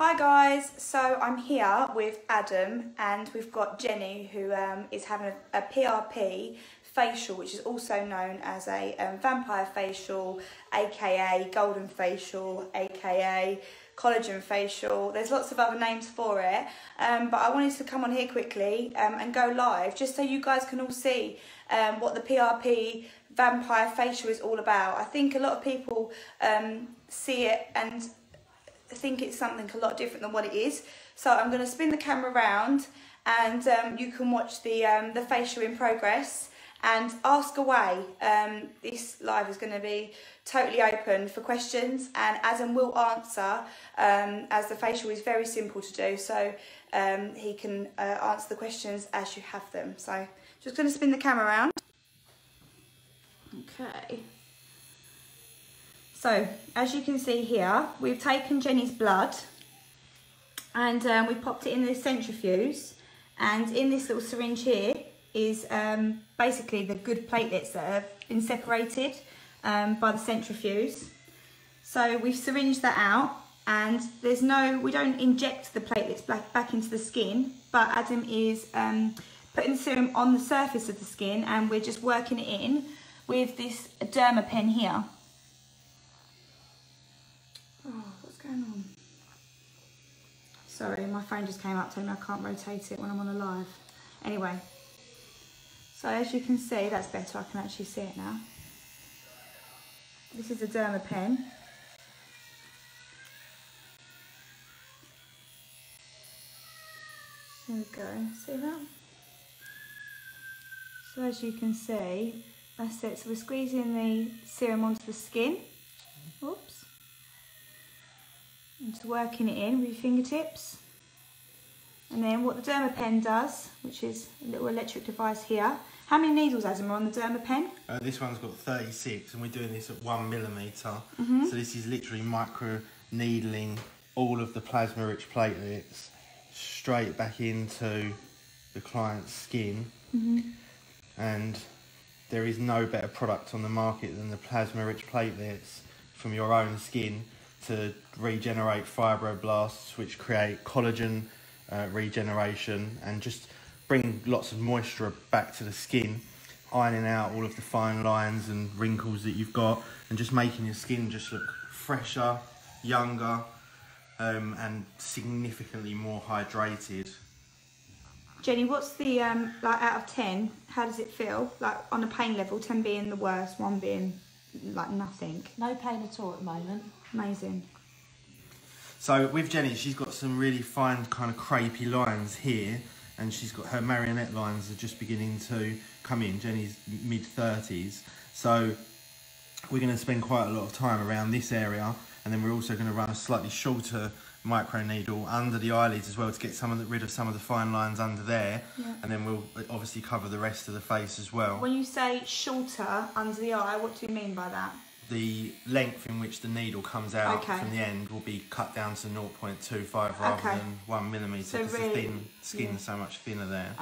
Hi guys, so I'm here with Adam and we've got Jenny who is having a PRP facial, which is also known as a vampire facial, aka golden facial, aka collagen facial. There's lots of other names for it, but I wanted to come on here quickly and go live just so you guys can all see what the PRP vampire facial is all about. I think a lot of people see it and think it's something a lot different than what it is. So I'm going to spin the camera around and you can watch the facial in progress and ask away. This live is going to be totally open for questions and Adam will answer as the facial is very simple to do, so he can answer the questions as you have them. So just going to spin the camera around. Okay. So, as you can see here, we've taken Jenny's blood and we've popped it in this centrifuge, and in this little syringe here is basically the good platelets that have been separated by the centrifuge. So we've syringed that out, and we don't inject the platelets back into the skin, but Adam is putting the serum on the surface of the skin and we're just working it in with this derma pen here. Oh, what's going on? Sorry, my phone just came up telling me I can't rotate it when I'm on a live. Anyway, so as you can see, that's better, I can actually see it now. This is a derma pen. There we go, see that? So as you can see, that's it. So we're squeezing the serum onto the skin. Oops. And just working it in with your fingertips. And then what the derma pen does, which is a little electric device here. How many needles, Adam, are on the derma pen? This one's got 36 and we're doing this at 1 millimetre. So this is literally micro needling all of the plasma rich platelets straight back into the client's skin. And there is no better product on the market than the plasma rich platelets from your own skin to regenerate fibroblasts, which create collagen regeneration and just bring lots of moisture back to the skin, ironing out all of the fine lines and wrinkles that you've got and just making your skin just look fresher, younger, and significantly more hydrated. Jenny, what's the, like out of 10, how does it feel? Like on a pain level, 10 being the worst, 1 being like nothing. No pain at all at the moment. Amazing. So with Jenny, she's got some really fine kind of crepey lines here, and she's got her marionette lines are just beginning to come in. Jenny's mid-30s. So we're going to spend quite a lot of time around this area, and then we're also going to run a slightly shorter micro needle under the eyelids as well to get rid of some of the fine lines under there, and then we'll obviously cover the rest of the face as well. When you say shorter under the eye, what do you mean by that? The length in which the needle comes out from the end will be cut down to 0.25 rather than 1 millimetre, because the thin skin's so much thinner there.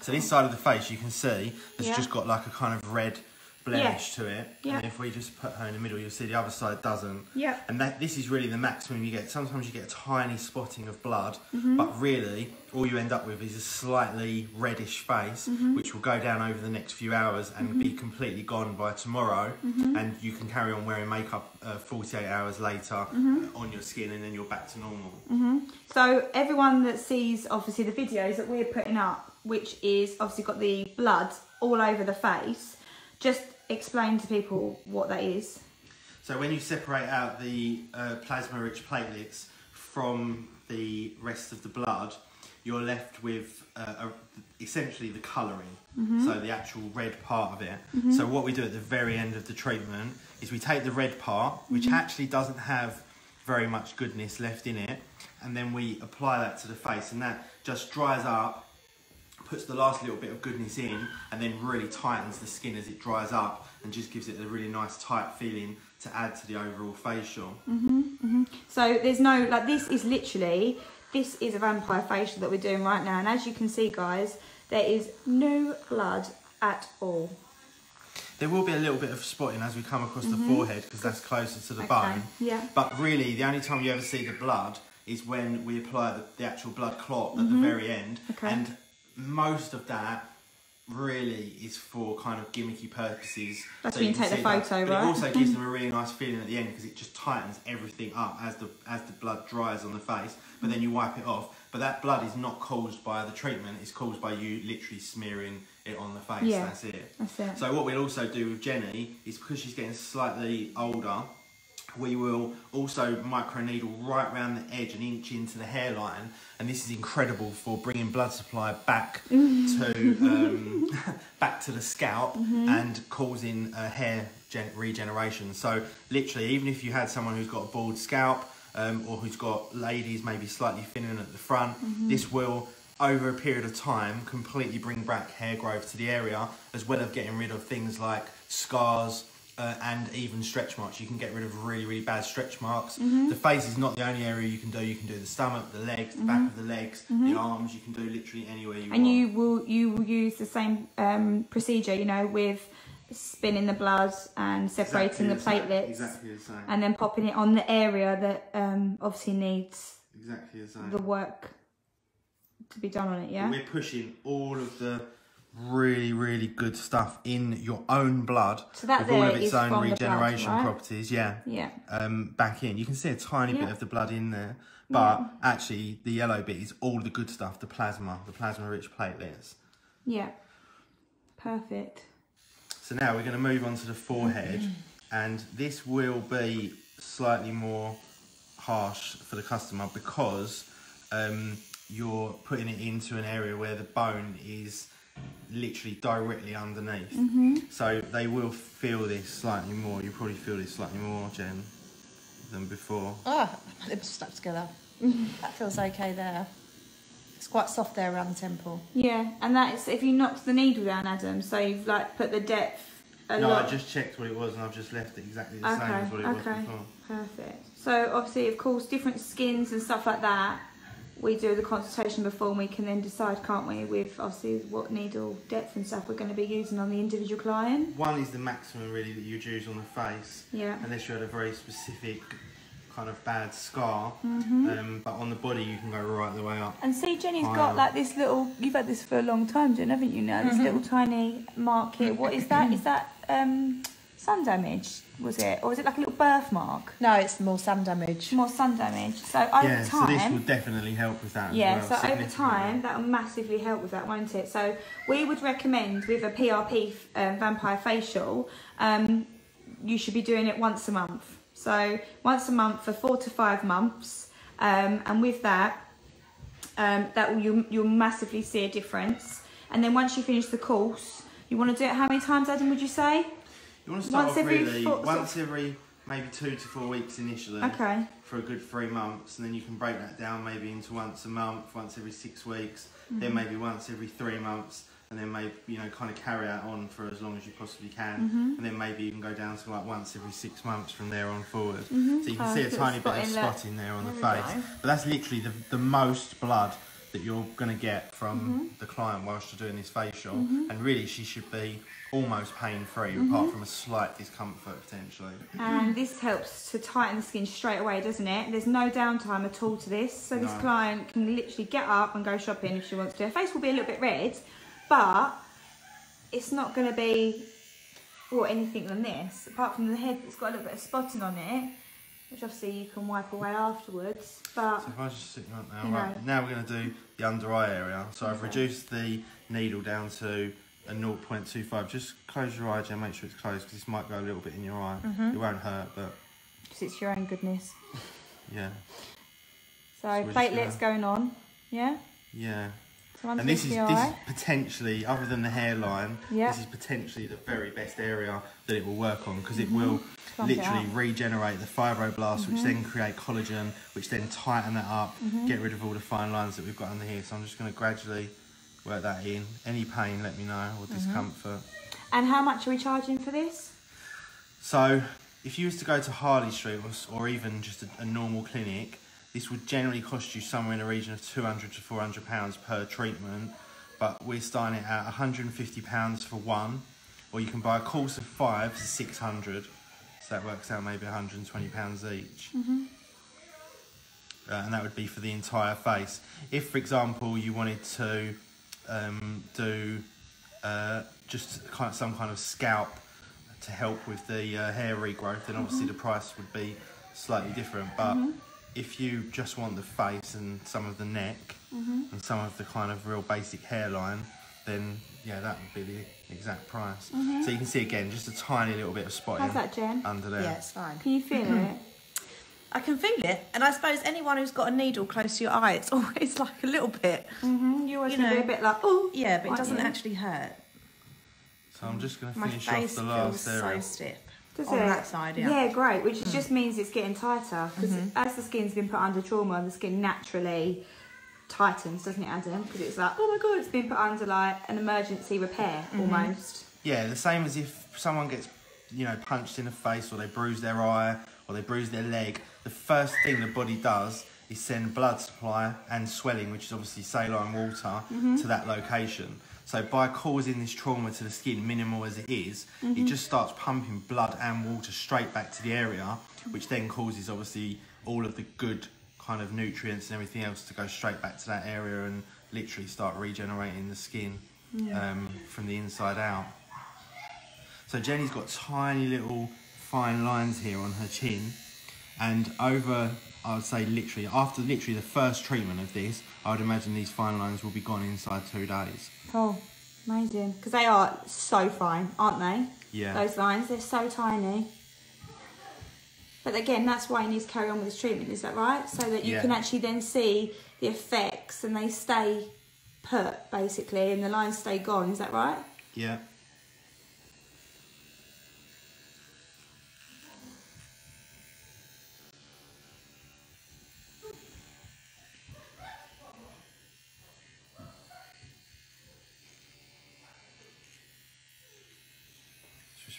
So this side of the face you can see it's just got like a kind of red blemish to it, and if we just put her in the middle, you'll see the other side doesn't. And this is really the maximum you get. Sometimes you get a tiny spotting of blood, but really all you end up with is a slightly reddish face, which will go down over the next few hours and be completely gone by tomorrow, and you can carry on wearing makeup 48 hours later on your skin, and then you're back to normal. So everyone that sees obviously the videos that we're putting up, which is obviously got the blood all over the face, just explain to people what that is. So when you separate out the plasma rich platelets from the rest of the blood, you're left with essentially the colouring, so the actual red part of it. So what we do at the very end of the treatment is we take the red part, which actually doesn't have very much goodness left in it, and then we apply that to the face, and that just dries up, puts the last little bit of goodness in, and then really tightens the skin as it dries up and just gives it a really nice tight feeling to add to the overall facial. So there's no, like, this is a vampire facial that we're doing right now, and as you can see guys, there is no blood at all. There will be a little bit of spotting as we come across the forehead, because that's closer to the bone. But really the only time you ever see the blood is when we apply the actual blood clot at the very end. Okay. And most of that really is for kind of gimmicky purposes. That's so when you take the photo, but right? it also gives them a really nice feeling at the end because it just tightens everything up as the blood dries on the face. But then you wipe it off. But that blood is not caused by the treatment, it's caused by you literally smearing it on the face. Yeah, that's it. That's it. So what we'll also do with Jenny is, because she's getting slightly older, we will also microneedle right around the edge, an inch into the hairline, and this is incredible for bringing blood supply back to back to the scalp and causing hair regeneration. So literally, even if you had someone who's got a bald scalp, or who's got ladies maybe slightly thinning at the front, this will, over a period of time, completely bring back hair growth to the area, as well as getting rid of things like scars and even stretch marks. You can get rid of really, really bad stretch marks. The face is not the only area you can do. You can do the stomach, the legs, the back of the legs, the arms. You can do literally anywhere you want. And you will use the same procedure, you know, with spinning the blood and separating the platelets. Exactly the same. And then popping it on the area that obviously needs exactly the same. The work to be done on it, yeah? We're pushing all of the really, really good stuff in your own blood, so that with all of its own regeneration blood, right? properties, yeah. Back in. You can see a tiny bit of the blood in there, but actually the yellow bit is all the good stuff, the plasma-rich platelets. Yeah, perfect. So now we're going to move on to the forehead, and this will be slightly more harsh for the customer because you're putting it into an area where the bone is literally directly underneath. So they will feel this slightly more. You probably feel this slightly more, Jen, than before. Oh, my lips are stuck together. That feels okay there. It's quite soft there around the temple. Yeah, and that's if you knocked the needle down, Adam, so you've like put the depth a no, lot. I just checked what it was and I've just left it exactly the same as what it was before. Perfect. So obviously, of course, different skins and stuff like that, we do the consultation before and we can then decide, can't we, with obviously what needle depth and stuff we're going to be using on the individual client. One is the maximum really that you'd use on the face, unless you had a very specific kind of bad scar, but on the body you can go right the way up. And see, Jenny's got like this little, you've had this for a long time, Jen, haven't you now? This little tiny mark here. What is that? Is that sun damage, was it? Or is it like a little birthmark? No, it's more sun damage. More sun damage. So over time... so this will definitely help with that as well, so over time, that will massively help with that, won't it? So we would recommend with a PRP vampire facial, you should be doing it once a month. So once a month for 4 to 5 months, and with that, you'll massively see a difference. And then once you finish the course, you want to do it how many times, Adam, would you say? You want to start off really once every maybe 2 to 4 weeks initially. Okay. For a good 3 months, and then you can break that down maybe into once a month, once every 6 weeks, then maybe once every 3 months, and then maybe, you know, kind of carry that on for as long as you possibly can, and then maybe you can go down to like once every 6 months from there on forward. So you can see a tiny bit of spotting there on the face, but that's literally the most blood that you're going to get from the client whilst you're doing this facial, and really she should be almost pain-free, apart from a slight discomfort potentially. And this helps to tighten the skin straight away, doesn't it? There's no downtime at all to this, so this client can literally get up and go shopping if she wants to. Her face will be a little bit red, but it's not going to be anything than this, apart from the head that's got a little bit of spotting on it, which obviously you can wipe away afterwards. But so if I just stick that now, right, now we're going to do the under eye area. So I've reduced the needle down to a 0.25. Just close your eye, Jen, make sure it's closed, because this might go a little bit in your eye. It won't hurt, but... because it's your own goodness. Yeah. So platelets going on, yeah? Yeah. So and this is potentially, other than the hairline, this is potentially the very best area that it will work on, because it will literally regenerate the fibroblasts, which then create collagen, which then tighten that up, get rid of all the fine lines that we've got under here. So I'm just going to gradually work that in. Any pain, let me know, or discomfort. And how much are we charging for this? So if you was to go to Harley Street or even just a normal clinic, this would generally cost you somewhere in the region of £200 to £400 per treatment, but we're starting it at £150 for one, or you can buy a course of 5 for 600, so that works out maybe £120 each. and that would be for the entire face. If, for example, you wanted to do just some kind of scalp to help with the hair regrowth, then obviously the price would be slightly different. But if you just want the face and some of the neck and some of the kind of real basic hairline, then yeah, that would be the exact price. So you can see again, just a tiny little bit of spotting. How's that, Jen? Under there. Yeah, it's fine. Can you feel it? I can feel it, and I suppose anyone who's got a needle close to your eye, it's always like a little bit. You always be a bit like, oh. Yeah, but it doesn't actually hurt. So I'm just going to My finish face off the last feels area. so stiff. Does on it? that side, yeah. Yeah, great, which just means it's getting tighter, because as the skin's been put under trauma, the skin naturally tightens, doesn't it, Adam? Because it's like, oh my god, it's been put under like an emergency repair almost. Yeah, the same as if someone gets, you know, punched in the face, or they bruise their eye, or they bruise their leg. The first thing the body does is send blood supply and swelling, which is obviously saline water, to that location. So by causing this trauma to the skin, minimal as it is, it just starts pumping blood and water straight back to the area, which then causes obviously all of the good kind of nutrients and everything else to go straight back to that area and literally start regenerating the skin from the inside out. So Jenny's got tiny little fine lines here on her chin, and over, I would say literally, after literally the first treatment of this, I would imagine these fine lines will be gone inside 2 days. Oh, amazing. Because they are so fine, aren't they? Yeah. Those lines, they're so tiny. But again, that's why you need to carry on with this treatment, is that right? So that you can actually then see the effects and they stay put, basically, and the lines stay gone, is that right? Yeah.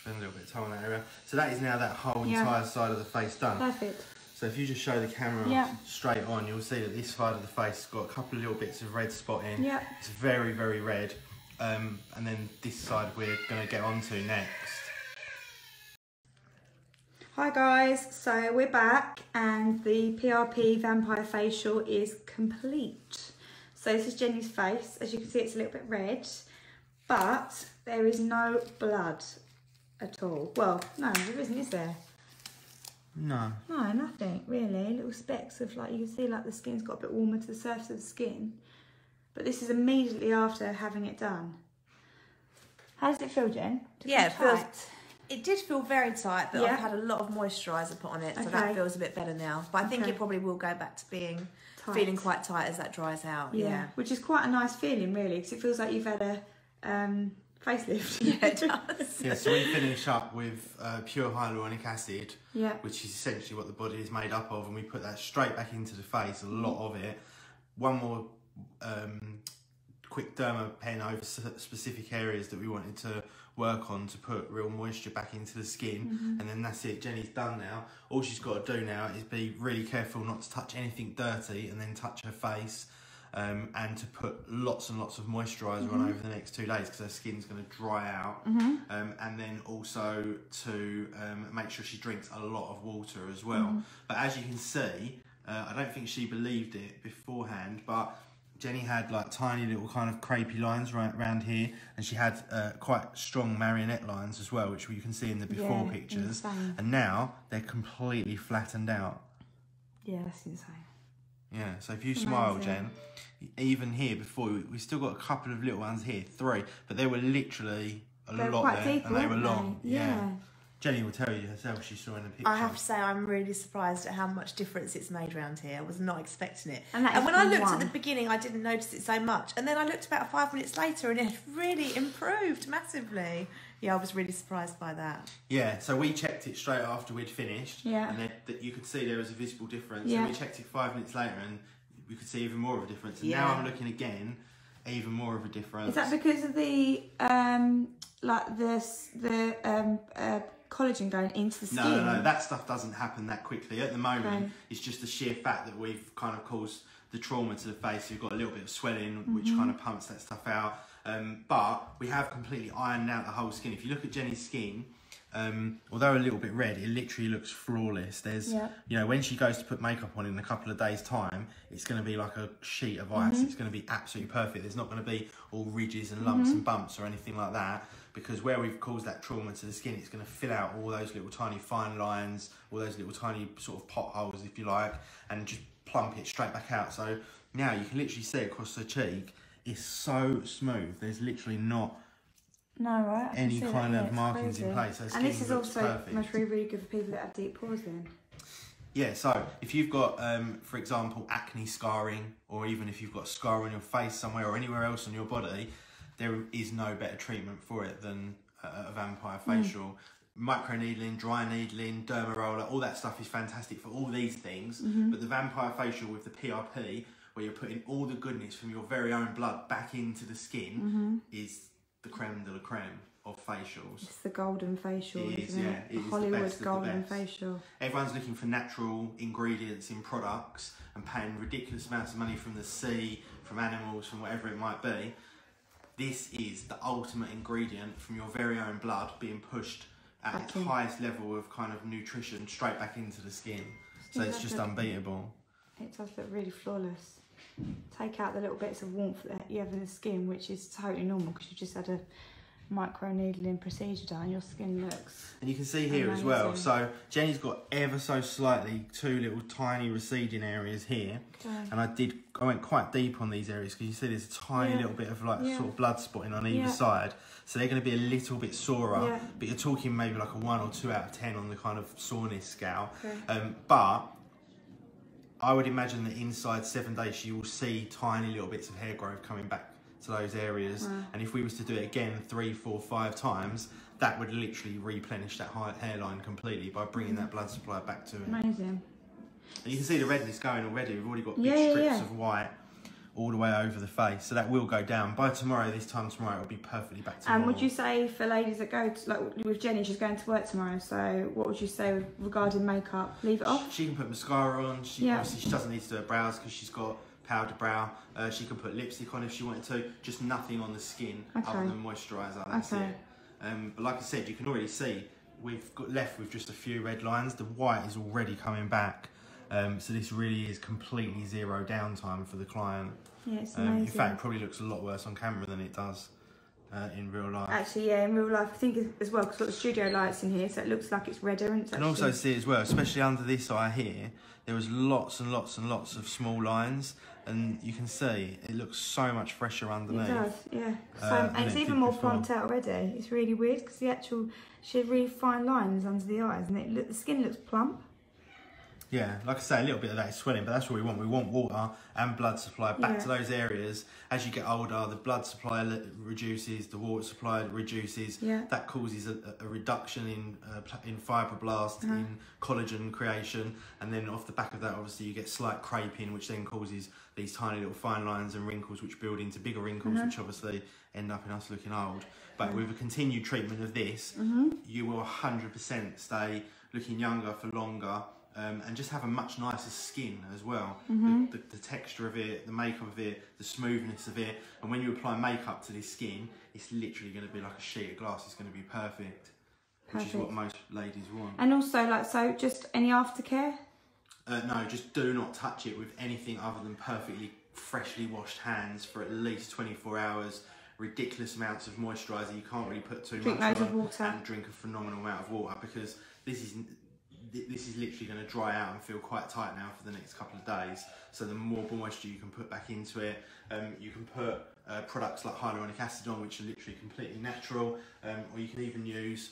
Spend a little bit of time on that area. So that is now that whole entire side of the face done. Perfect. So if you just show the camera straight on, you'll see that this side of the face has got a couple of little bits of red spotting. Yeah. It's very, very red. And then this side we're going to get onto next. Hi guys, so we're back and the PRP vampire facial is complete. So this is Jenny's face. As you can see, it's a little bit red, but there is no blood at all. Well, no, there isn't, is there? No. No, nothing really. Little specks of, like, you can see like the skin's got a bit warmer to the surface of the skin. But this is immediately after having it done. How does it feel, Jen? Yeah, it did feel very tight, but Yeah. I've had a lot of moisturiser put on it, so Okay. that feels a bit better now. But I think Okay. it probably will go back to being Tight. feeling quite tight as that dries out. Yeah. Which is quite a nice feeling, really, because it feels like you've had a facelift. Yeah, it does. Yeah, so we finish up with pure hyaluronic acid, Yeah. which is essentially what the body is made up of, and we put that straight back into the face, a lot of it. One more quick derma pen over specific areas that we wanted to work on to put real moisture back into the skin, and then that's it. Jenny's done now. All she's got to do now is be really careful not to touch anything dirty, and then touch her face, and to put lots and lots of moisturiser on over the next 2 days, because her skin's going to dry out, and then also to make sure she drinks a lot of water as well. But as you can see, I don't think she believed it beforehand, but Jenny had like tiny little kind of crepey lines right around here, and she had quite strong marionette lines as well, which you can see in the before pictures. Insane. And now they're completely flattened out. Yeah, that's insane. Yeah, so if you smile, Jen, even here before, we still got a couple of little ones here, 3, but they were literally a lot quite there, deep, and they were weren't long. they? Yeah. Jenny will tell you herself, she saw in the picture. I have to say, I'm really surprised at how much difference it's made around here. I was not expecting it. And that is when I from looked one. at the beginning, I didn't notice it so much. And then I looked about 5 minutes later and it had really improved massively. Yeah, I was really surprised by that. Yeah, so we checked it straight after we'd finished. Yeah. And that you could see there was a visible difference. Yeah. And we checked it 5 minutes later and we could see even more of a difference. And Yeah. now I'm looking again, even more of a difference. Is that because of the collagen going into the skin? No, that stuff doesn't happen that quickly. At the moment, Okay. it's just the sheer fact that we've kind of caused the trauma to the face. You've got a little bit of swelling, which kind of pumps that stuff out. But we have completely ironed out the whole skin. If you look at Jenny's skin, although a little bit red, it literally looks flawless. There's, you know, when she goes to put makeup on in a couple of days' time, it's going to be like a sheet of ice. It's going to be absolutely perfect. There's not going to be all ridges and lumps and bumps or anything like that, because where we've caused that trauma to the skin, it's going to fill out all those little tiny fine lines, all those little tiny sort of potholes, if you like, and just plump it straight back out. So now you can literally see across the cheek, it's so smooth. There's literally not any kind of markings in place. So and this is also really good for people that have deep pores then. Yeah, so if you've got, for example, acne scarring, or even if you've got a scar on your face somewhere or anywhere else on your body, there is no better treatment for it than a vampire facial. Microneedling, dry needling, derma roller, all that stuff is fantastic for all these things. But the vampire facial with the PRP, where you're putting all the goodness from your very own blood back into the skin, is the creme de la creme of facials. It's the golden facial, isn't it? It is Hollywood the golden facial. Everyone's looking for natural ingredients in products and paying ridiculous amounts of money from the sea, from animals, from whatever it might be. This is the ultimate ingredient from your very own blood being pushed at its highest level of kind of nutrition straight back into the skin. So it's just unbeatable. It does look really flawless. Take out the little bits of warmth that you have in the skin, which is totally normal because you just had a microneedling procedure done. Your skin looks and you can see here as well, so Jenny's got ever so slightly two little tiny receding areas here, and I went quite deep on these areas because you see there's a tiny little bit of like sort of blood spotting on either side, so they're going to be a little bit sorer, but you're talking maybe like a 1 or 2 out of 10 on the kind of soreness scale. But I would imagine that inside 7 days you will see tiny little bits of hair growth coming back to those areas, and if we was to do it again 3, 4, 5 times, that would literally replenish that hairline completely by bringing that blood supply back to it. Amazing. And you can see the redness going already. We've already got big strips of white all the way over the face, so that will go down. By tomorrow, this time tomorrow, it'll be perfectly back to normal. And would you say for ladies that go to, like with Jenny, she's going to work tomorrow, so what would you say regarding makeup? Leave it off? She can put mascara on. Obviously she doesn't need to do her brows because she's got powder brow. She can put lipstick on if she wanted to, just nothing on the skin other than moisturiser. That's it. But like I said, you can already see we've got left with just a few red lines. The white is already coming back, so this really is completely zero downtime for the client. Yeah, it's amazing. In fact, it probably looks a lot worse on camera than it does in real life. Actually, yeah, in real life, I think as well, because we've got the studio lights in here, so it looks like it's redder. And you can also see as well, especially under this eye here, there was lots and lots and lots of small lines, and you can see it looks so much fresher underneath. It does, yeah. And it's even more plumped out already. It's really weird because she had really fine lines under the eyes, and the skin looks plump. Yeah, like I say, a little bit of that is swelling, but that's what we want. We want water and blood supply back to those areas. As you get older, the blood supply reduces, the water supply reduces. That causes a reduction in fibroblasts, in collagen creation, and then off the back of that, obviously, you get slight creping, which then causes these tiny little fine lines and wrinkles, which build into bigger wrinkles, which obviously end up in us looking old. But with a continued treatment of this, you will 100% stay looking younger for longer. And just have a much nicer skin as well. The texture of it, the makeup of it, the smoothness of it. And when you apply makeup to this skin, it's literally going to be like a sheet of glass. It's going to be perfect. Which is what most ladies want. And also, so just any aftercare? No, just do not touch it with anything other than perfectly freshly washed hands for at least 24 hours. Ridiculous amounts of moisturiser. You can't really put too much on. Drink loads of water. And drink a phenomenal amount of water, because this is literally going to dry out and feel quite tight now for the next couple of days. So the more moisture you can put back into it, you can put products like hyaluronic acid on, which are literally completely natural, or you can even use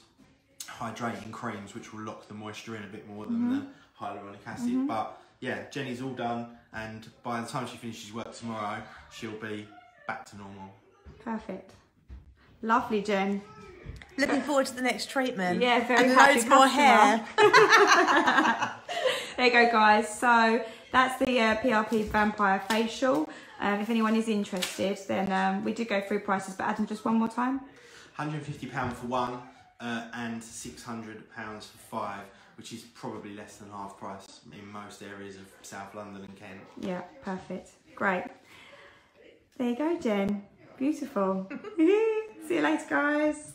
hydrating creams, which will lock the moisture in a bit more than the hyaluronic acid. But yeah, Jenny's all done, and by the time she finishes work tomorrow, she'll be back to normal. Perfect. Lovely, Jen. Looking forward to the next treatment. Yeah, very and happy loads more hair. There you go, guys. So that's the PRP Vampire Facial. If anyone is interested, then we did go through prices, but Adam, just one more time. £150 for one, and £600 for 5, which is probably less than half price in most areas of South London and Kent. Yeah, perfect. Great. There you go, Jen. Beautiful. See you later, guys.